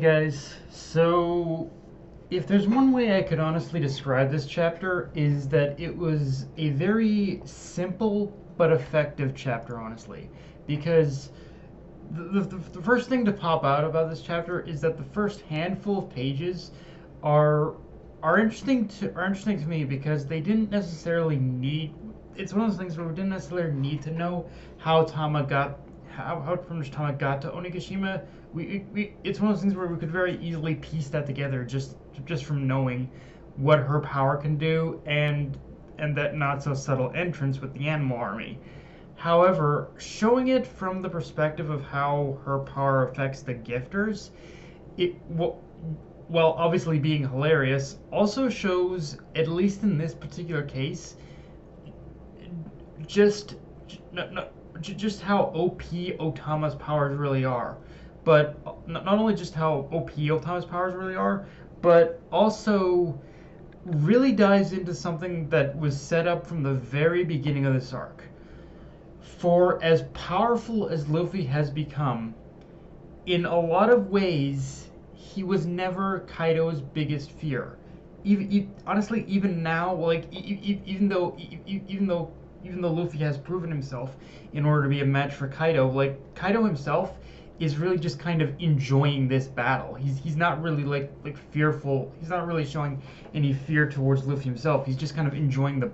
guys, so if there's one way I could honestly describe this chapter is that it was a very simple but effective chapter, honestly, because the first thing to pop out about this chapter is that the first handful of pages are are interesting to me because they didn't necessarily need. It's one of those things where we didn't necessarily need to know how Tama got how pretty much Tama got to Onigashima. It's one of those things where we could very easily piece that together just from knowing what her power can do and that not so subtle entrance with the animal army. However, showing it from the perspective of how her power affects the gifters, it while obviously being hilarious, also shows, at least in this particular case, just just how OP O-Tama's powers really are. But not only just how OP O-Tama's powers really are, but also really dives into something that was set up from the very beginning of this arc. For as powerful as Luffy has become, in a lot of ways, he was never Kaido's biggest fear. Honestly, even now, like even though Luffy has proven himself in order to be a match for Kaido, like Kaido himself is really just kind of enjoying this battle. He's not really like fearful. He's not really showing any fear towards Luffy himself. He's just kind of enjoying the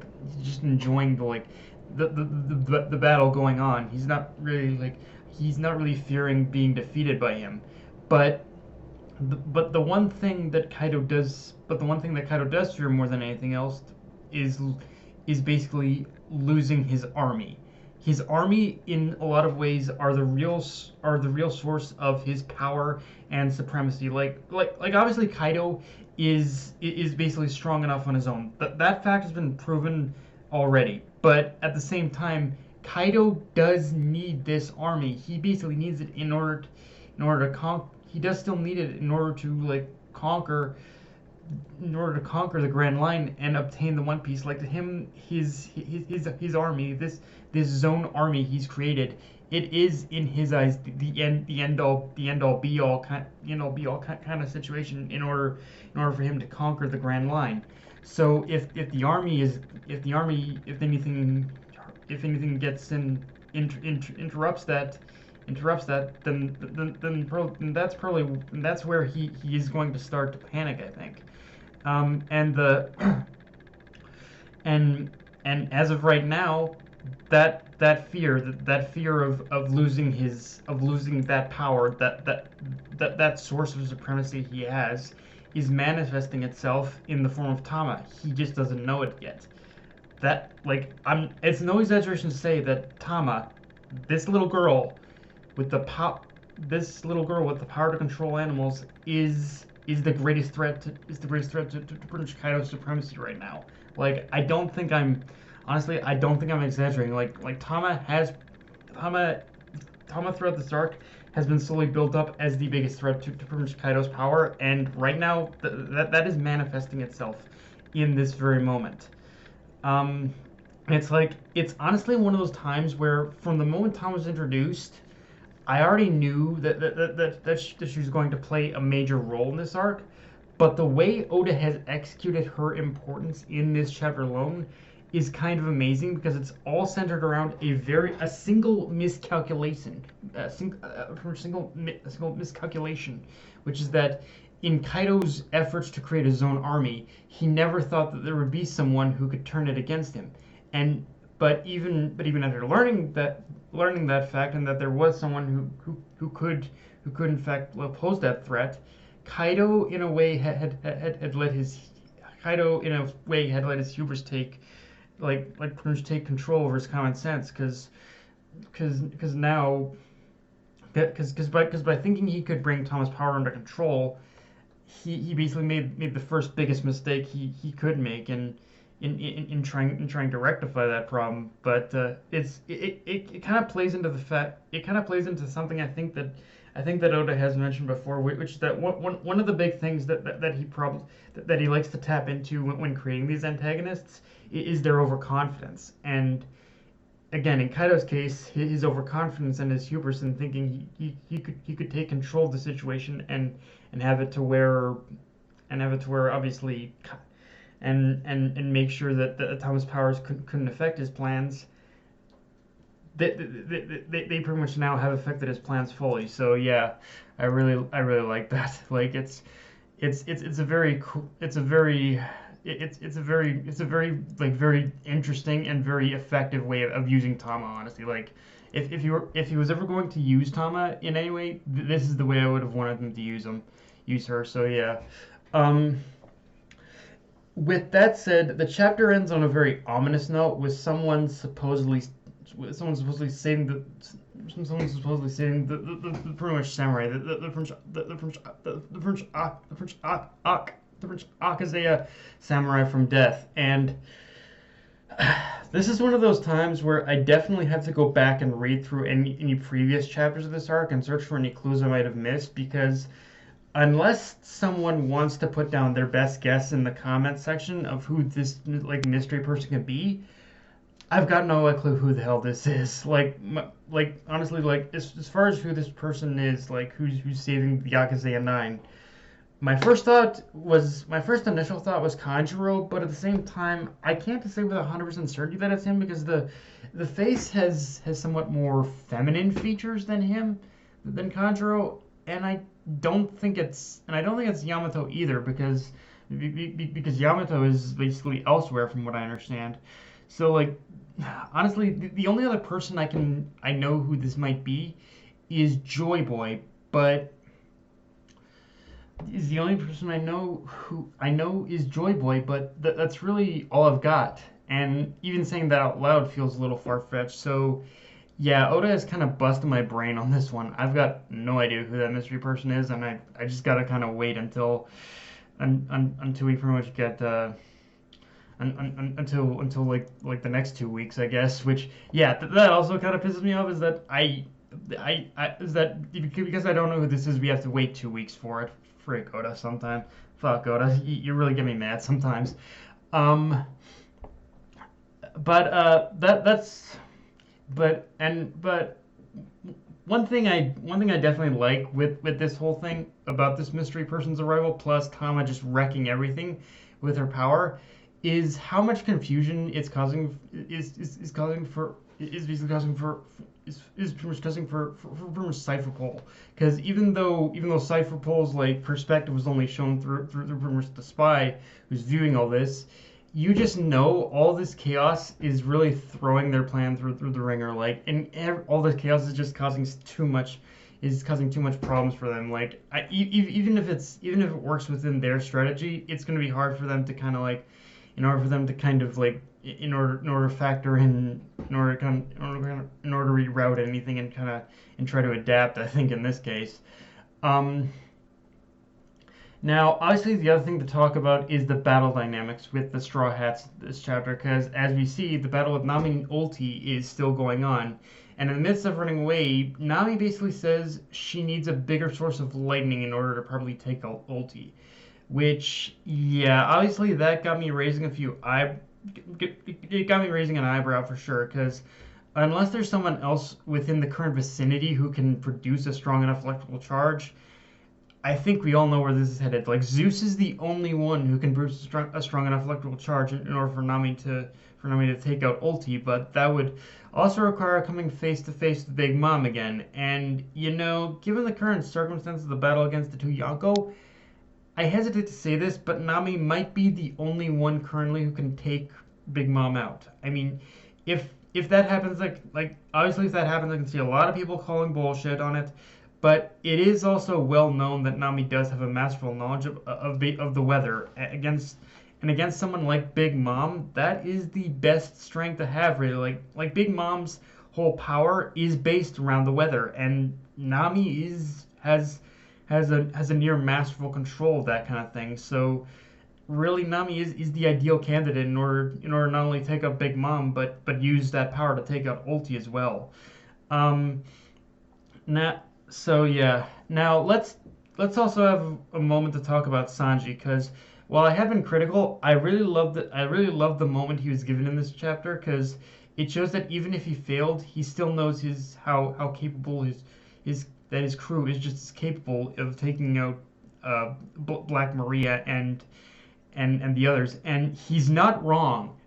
like the battle going on. He's not really fearing being defeated by him. But the one thing that Kaido does, fear more than anything else is basically losing his army. His army, in a lot of ways, are the real source of his power and supremacy. Like obviously Kaido is basically strong enough on his own. That fact has been proven already. But at the same time, Kaido does need this army. He basically needs it in order to he does still need it in order to conquer the Grand Line and obtain the One Piece. Like to him, his army, this zone army he's created, it is in his eyes the end all be all kind of situation in order for him to conquer the Grand Line. So if anything gets interrupts that, then that's where he is going to start to panic, I think. And the and as of right now, that fear of losing that power, that source of supremacy he has, is manifesting itself in the form of Tama. He just doesn't know it yet. It's no exaggeration to say that Tama, this little girl with the power to control animals, is the greatest threat to Prince Kaido's supremacy right now. I don't think I'm exaggerating. Tama throughout this arc has been slowly built up as the biggest threat to Prince Kaido's power, and right now that is manifesting itself in this very moment. It's honestly one of those times where from the moment Tama was introduced, I already knew that she was going to play a major role in this arc, but the way Oda has executed her importance in this chapter alone is kind of amazing because it's all centered around a single miscalculation, which is that in Kaido's efforts to create his own army, he never thought that there would be someone who could turn it against him, but even after learning that fact and that there was someone who could in fact oppose that threat, Kaido in a way had let his hubris take take control over his common sense because by thinking he could bring Tama's power under control, he basically made the first biggest mistake he could make in trying to rectify that problem. But it kind of plays into something I think that Oda has mentioned before, which is that one of the big things that he likes to tap into when creating these antagonists is their overconfidence. And again, in Kaido's case, his overconfidence and his hubris in thinking he could take control of the situation and have it to where obviously and make sure that the Thomas Powers couldn't affect his plans. They pretty much now have affected his plans fully. So yeah, I really like that. Like it's a very cool, it's a very like very interesting and very effective way of using Tama, honestly. Like if he was ever going to use Tama in any way, this is the way I would have wanted him to use her. So yeah. Um, with that said, the chapter ends on a very ominous note with someone supposedly saying the pretty much samurai the French Akazeya samurai from death. And this is one of those times where I definitely have to go back and read through any previous chapters of this arc and search for any clues I might have missed, because unless someone wants to put down their best guess in the comment section of who this like mystery person can be, I've got no clue who the hell this is. Like honestly, like as far as who this person is, like who's saving the Yakuza 9. My first initial thought was Kanjuro, but at the same time, I can't say with 100% certainty that it's him, because the face has somewhat more feminine features than Kanjuro, and I don't think it's Yamato either, because Yamato is basically elsewhere from what I understand. So like, honestly, the only other person I know who this might be is Joy Boy, but is the only person I know is Joy Boy, but that's really all I've got. And even saying that out loud feels a little far fetched. So yeah, Oda has kind of busted my brain on this one. I've got no idea who that mystery person is, and I just gotta kind of wait until we pretty much get until like the next 2 weeks, I guess. Which yeah, that also kind of pisses me off, is that is that because I don't know who this is, we have to wait 2 weeks for it. Frick Oda, sometime. Fuck Oda, you really get me mad sometimes. Um, but that's but one thing I definitely like with this whole thing about this mystery person's arrival, plus Tama just wrecking everything with her power, is how much confusion it's causing is causing for is basically causing for is pretty much causing for pretty much Cypherpole, because even though Cypherpole's like perspective was only shown through pretty much the spy who's viewing all this, you just know all this chaos is really throwing their plan through the ringer, like, and all this chaos is just causing too much problems for them. Like, even if it works within their strategy, it's going to be hard for them to kind of like, in order for them to kind of like, in order to factor in order to reroute anything and try to adapt, I think, in this case. Now, obviously, the other thing to talk about is the battle dynamics with the Straw Hats this chapter, because as we see, the battle with Nami and Ulti is still going on. And in the midst of running away, Nami basically says she needs a bigger source of lightning in order to probably take out Ulti. Which, yeah, obviously that got me raising it got me raising an eyebrow for sure, because unless there's someone else within the current vicinity who can produce a strong enough electrical charge, I think we all know where this is headed. Like, Zeus is the only one who can produce a strong enough electrical charge in order for Nami to take out Ulti, but that would also require coming face to face with Big Mom again. And given the current circumstances of the battle against the two Yonko, I hesitate to say this, but Nami might be the only one currently who can take Big Mom out. I mean, if that happens, like obviously if that happens, I can see a lot of people calling bullshit on it. But it is also well known that Nami does have a masterful knowledge of the weather against someone like Big Mom. That is the best strength to have, really. Like Big Mom's whole power is based around the weather, and Nami has a near masterful control of that kind of thing. So really, Nami is the ideal candidate in order not only take out Big Mom, but use that power to take out Ulti as well. Now. So yeah, now let's also have a moment to talk about Sanji, because while I have been critical, I really love the moment he was given in this chapter, because it shows that even if he failed, he still knows how capable his crew is just as capable of taking out Black Maria and the others. And he's not wrong.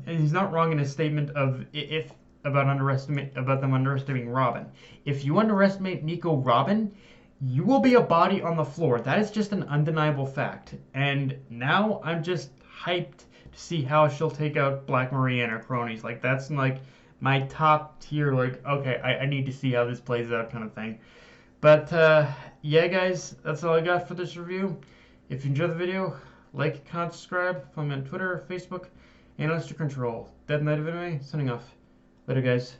He's not wrong in his statement of if about them underestimating Robin. If you underestimate Nico Robin, you will be a body on the floor. That is just an undeniable fact. And now I'm just hyped to see how she'll take out Black Maria and her cronies. Like that's like my top tier. Like okay, I need to see how this plays out kind of thing. But yeah, guys, that's all I got for this review. If you enjoyed the video, like, comment, subscribe. Follow me on Twitter, Facebook, and Control. Dead Knight of Anime, signing off. Later, guys.